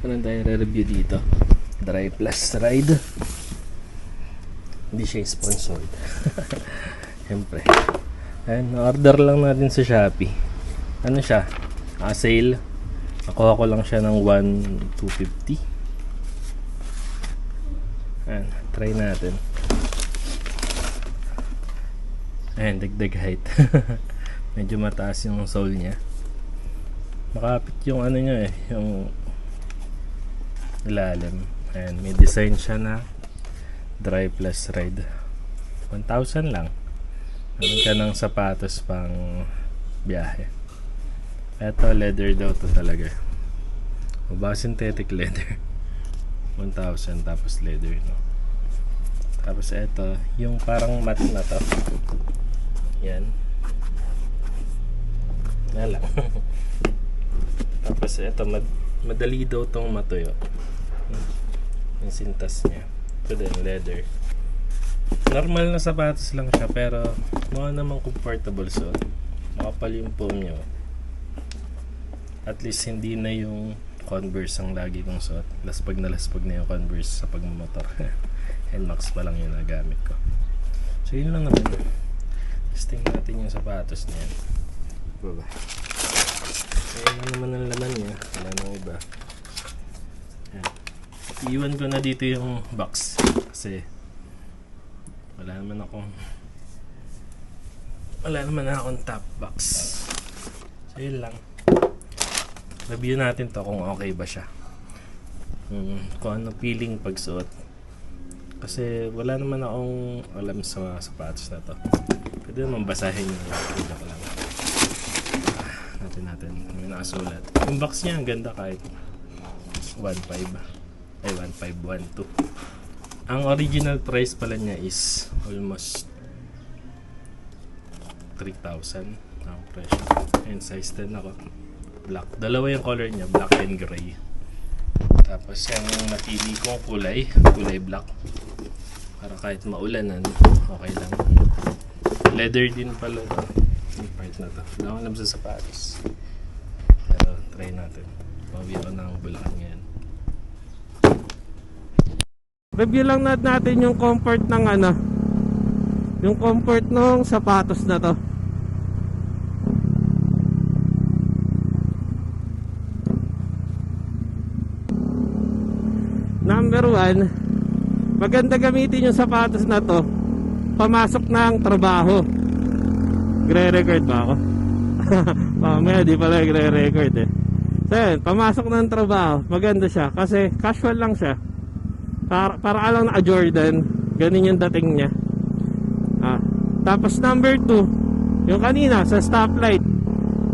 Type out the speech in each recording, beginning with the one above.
Ano tayo re-review dito? Dry Plus Ride. Hindi siya sponsored. Siyempre. Ayan, order lang natin sa Shopee. Ano siya? Sale. Nakuha ko lang siya ng 1,250. Ayan, try natin. Ayan, dagdag height. Medyo mataas yung sole niya. Makapit yung ano niya eh, yung ilalim. Ayan, may design siya na Dry Plus Ride. 1,000 lang. Meron ka ng sapatos pang biyahe. Eto, leather daw to talaga. O ba synthetic leather. 1,000 tapos leather, no? Tapos eto, yung parang matte na to. Yan. Yan lang. Tapos eto, madali daw tong matuyo. Yung sintas niya. Ito din, leather. Normal na sapatos lang siya, pero mukha namang comfortable suot. Makapal yung foam niya. At least hindi na yung Converse ang lagi kong suot. Laspag na yung Converse sa pagmamotor. NMAX pa lang yung nagamit ko. So yun lang naman. Testing natin yung sapatos niya. Baba. Ayan na naman ang laman niya. Wala nang iba. Ayan. Iwan ko na dito yung box. Kasi wala naman akong top box. So yun lang. Review natin to kung okay ba siya. Kung ano feeling pag suot. Kasi wala naman akong alam sa mga sapatos na to. Pwede naman basahin yung video ko lang. Natin may nakasulat. Yung box niya ang ganda kahit 1,500. Ay 1,512. Ang original price pala niya is almost 3,000 ang presyo. And size 10 ako. Black. Dalawa yung color niya, black and gray. Tapos yung napili kong kulay black. Para kahit maulanan, okay lang. Leather din pala to. Yung part na to. Wala akong alam sa sapatos. Pero try natin. Mabili ko ng Bulacan ngayon. Review lang natin yung comfort ng yung comfort ng sapatos na to. Number 1, maganda gamitin yung sapatos na to pamasok ng trabaho. Gre-record ba ako? Mamaya di pala gre-record eh. So yun, pamasok ng trabaho, maganda siya kasi casual lang siya. Para alang na Jordan, ganun yung dating niya. Tapos number 2, yung kanina sa stoplight.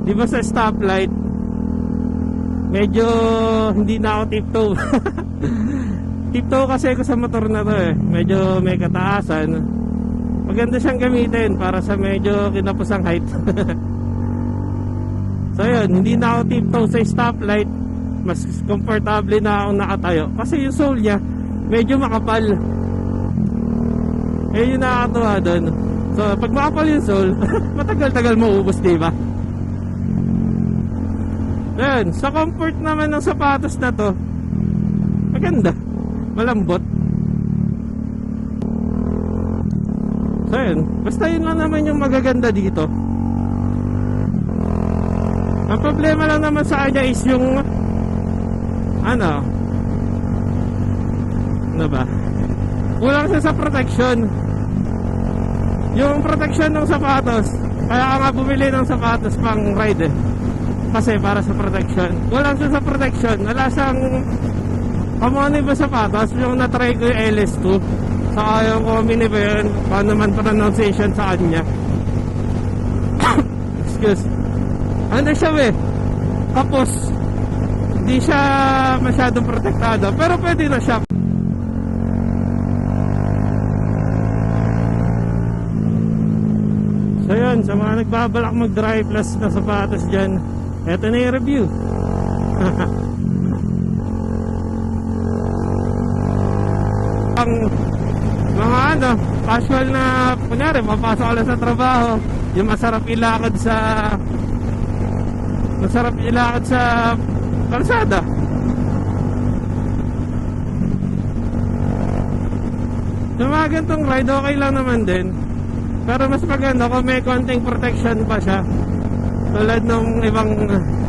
Di ba sa stoplight medyo hindi na ako tiptoe. Tiptoe kasi ako sa motor na to eh. Medyo may kataasan. Maganda siyang gamitin para sa medyo kinapusang height. So yun, hindi na ako tiptoe sa stoplight. Mas comfortable na ako nakatayo kasi yung sole niya medyo makapal. Eh yun nakakatuwa doon. So pag makapal yung sole, matagal-tagal maubos, diba? Yan, sa comfort naman ng sapatos na to, maganda, malambot. So yun, basta yun lang naman yung magaganda dito. Ang problema lang naman sa kanya is yung ano ba, kulang siya sa protection. Yung protection ng sapatos, kaya ka nga bumili ng sapatos pang ride eh. Kasi para sa protection, kulang siya sa protection. Wala siyang kamoni ba sapatos. Yung natry ko yung LS2, saka yung Komini ba yun, paano man pronunciation sa kanya. Excuse. Ano siya kapos. Hindi siya masyadong protektado, pero pwede na siya. So yun, sa mga nagbabalak mag-Dry Plus na sapatos dyan, eto na yung review. Ang mga casual na, kunyari papasok ka lang sa trabaho, yung masarap ilakad sa kalsada. Sa mga ganitong ride, okay lang naman din. Pero mas maganda kung may konting protection pa siya, tulad ng ibang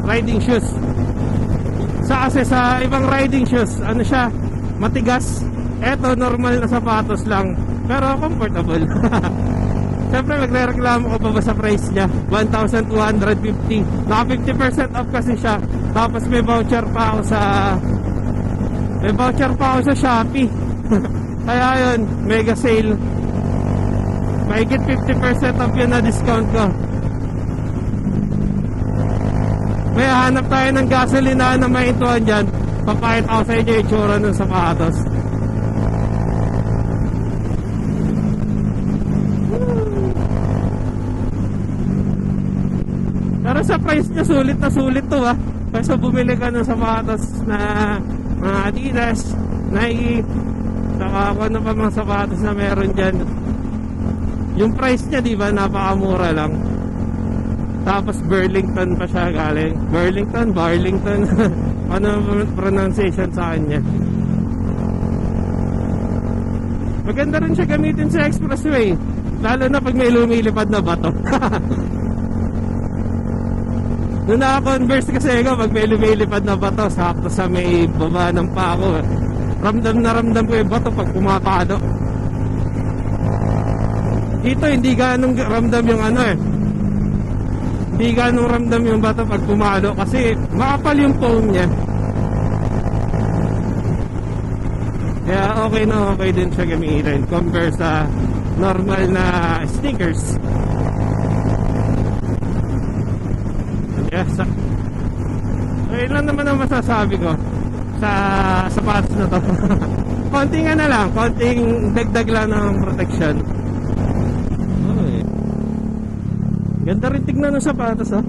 riding shoes. Kasi sa ibang riding shoes, ano siya, matigas. Eto, normal na sapatos lang, pero comfortable. Siyempre, magre-reklamo ka pa ba sa price niya? 1,250. Naka 50% off kasi siya. Tapos may voucher pa ako sa Shopee. Kaya yun, mega sale. Mahigit 50% off yun na discount ko. May hanap tayo ng gasolina na maintuan dyan. Papakita ako sa inyo yung itsura ng sapatos. Pero sa price niya, sulit na sulit to ha. Kasi bumili ka ng sapatos na mga Adidas, Nike, saka ano pa mga sapatos na meron dyan. Yung price niya, di ba, napakamura lang. Tapos Burlington pa siya galing. Burlington. Ano ang pronunciation sa kanya? Maganda rin siya gamitin sa expressway, lalo na pag may lumilipad na bato. Noong naka-Converse kasi ako, pag may lumilipad na bato, sakto sa may baba ng pako, ramdam na ramdam ko yung bato pag pumapado. Dito hindi ganong ramdam yung ano eh. Hindi ganong ramdam yung bato pag pumalo kasi makapal yung foam niya. Kaya okay na okay din siya gamitin compare sa normal na sneakers. Yes. Ayun lang naman ang masasabi ko sa sapatos na to. Konting ano lang, konting dagdag lang ng protection. Uy. Ganda rin tignan ng sapatos ha.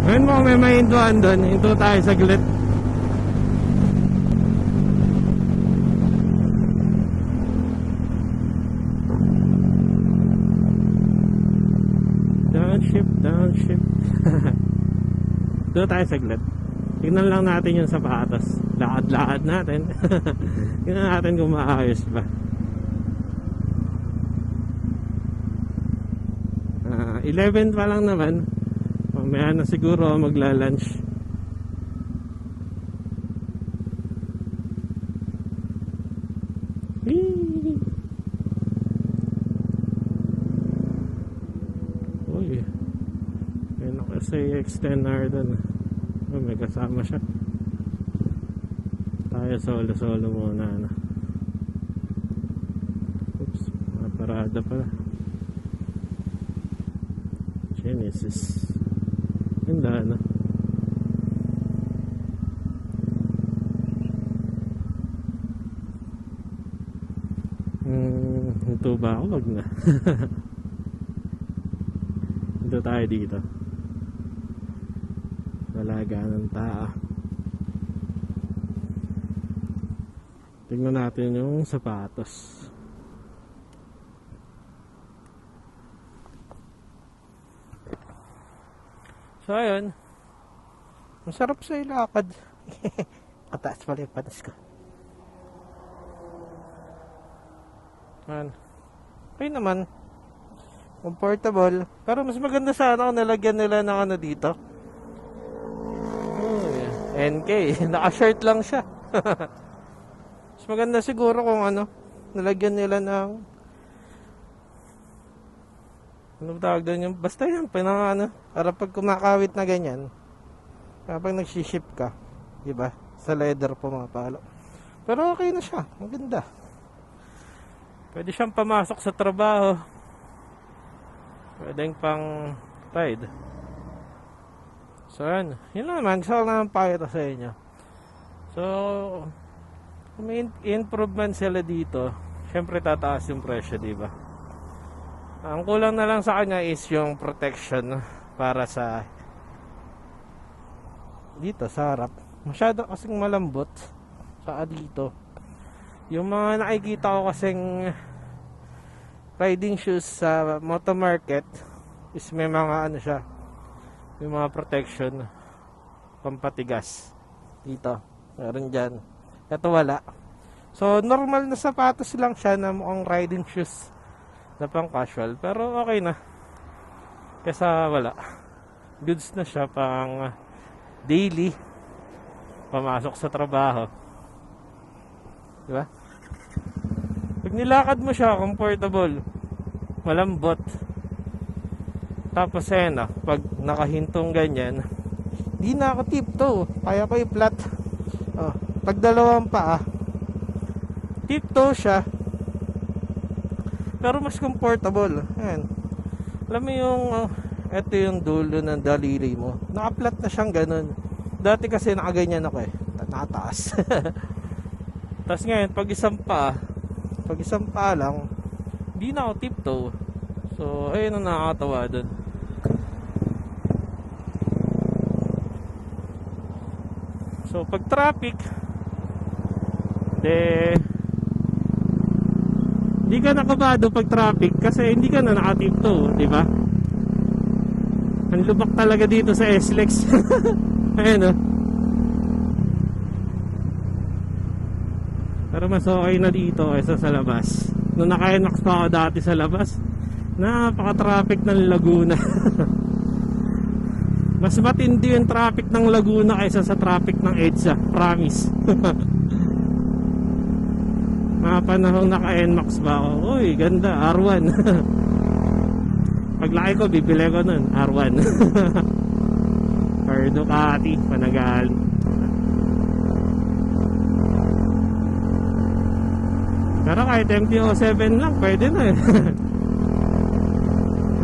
Ngayon mo may mainduan doon, hinto tayo saglit. Downshift. Doon tayo saglit. Tignan lang natin yung sapatos. Lakad-lakad natin. Tignan natin kung maayos ba. 11 pa lang naman. Mamaya na siguro magla-lunch. Uy, may naka-say extender doon. Oh, may kasama siya. Tayo solo-solo muna na. Oops, parada pala. Genesis. Ganda na. Ito ba ako? Wag na. Ito tayo dito. Dalaga ng tao. Tingnan natin yung sapatos. So ayun, masarap sa ilakad. Pataas pala yung patas ko. Man, okay naman, comfortable. Pero mas maganda sana kung nalagyan nila ng ano dito. NK, naka-shirt lang siya. Mas maganda siguro kung ano, nalagyan nila ng ano tawag doon, yung basta yun, ano, para pag kumakawit na ganyan, kapag nagsiship ka, diba, sa leather pumapalo. Pero okay na siya, maganda. Pwede siyang pamasok sa trabaho, pwedeng pang ride. So yun lang naman, gusto ko naman pakita sa inyo. So kung may improvement sila dito, syempre tataas yung presyo, diba? Ang kulang na lang sa kanya is yung protection para sa dito sa harap. Masyado kasing malambot sa dito. Yung mga nakikita ko kasing riding shoes sa moto market is may mga ano siya, yung mga protection pampatigas dito, meron dyan. Ito wala. So normal na sapatos lang siya na mukhang riding shoes na pang casual, pero okay na kesa wala. Goods na siya pang daily pamasok sa trabaho, di ba? Pag nilakad mo siya, comfortable, malambot. Tapos pag nakahintong ganyan, di na ako tiptoe, kaya ko i-flat. Pag dalawang paa, tiptoe siya, pero mas comfortable. Ayan. Alam mo yung ito yung dulo ng daliri mo, naka-flat na siyang ganun. Dati kasi nakaganyan ako nakataas. Tapos ngayon pag isang paa lang, di na ako tiptoe. So ayun ang nakakatawa dun. So pag traffic, hindi ka nakabado pag traffic kasi hindi ka na nakatiptoe, di ba? Ang lubak talaga dito sa SLEX. Ayun Pero mas okay na dito kaysa sa labas. Nung naka-NMAX pa ako dati sa labas, napaka-traffic ng Laguna. Mas matindi yung traffic ng Laguna kaysa sa traffic ng EDSA, promise. Mga panahon naka-NMAX ba ako, uy ganda, R1. Paglaki ko bibili ko nun R1. Or Ducati, Panagale. Pero kahit MT-07 lang pwede na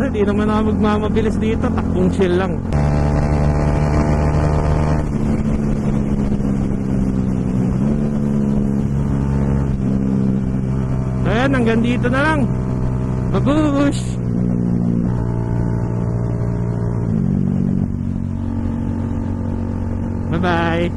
Hindi naman ako magmamabilis dito, takbong chill lang. Ayan, hanggang dito na lang. Babush! Bye-bye!